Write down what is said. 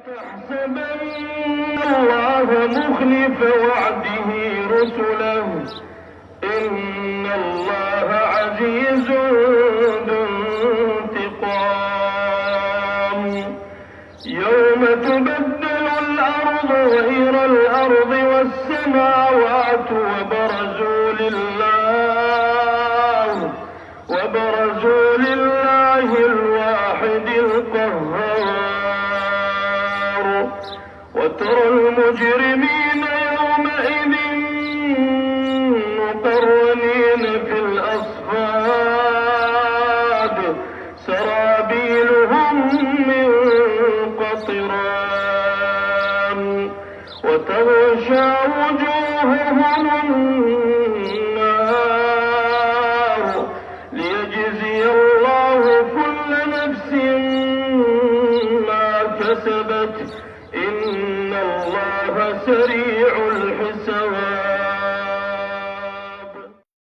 تحسبن الله مخلف وعده رسله إن الله عزيز ذو انتقام يوم تبدل الأرض غير الأرض والسماوات وبرزوا لله الواحد القهار وترى المجرمين يومئذ مقرنين في الأصفاد سرابيلهم من قطران وتغشى وجوههم النار ليجزي الله كل نفس ما كسبت إن الله سريع الحساب.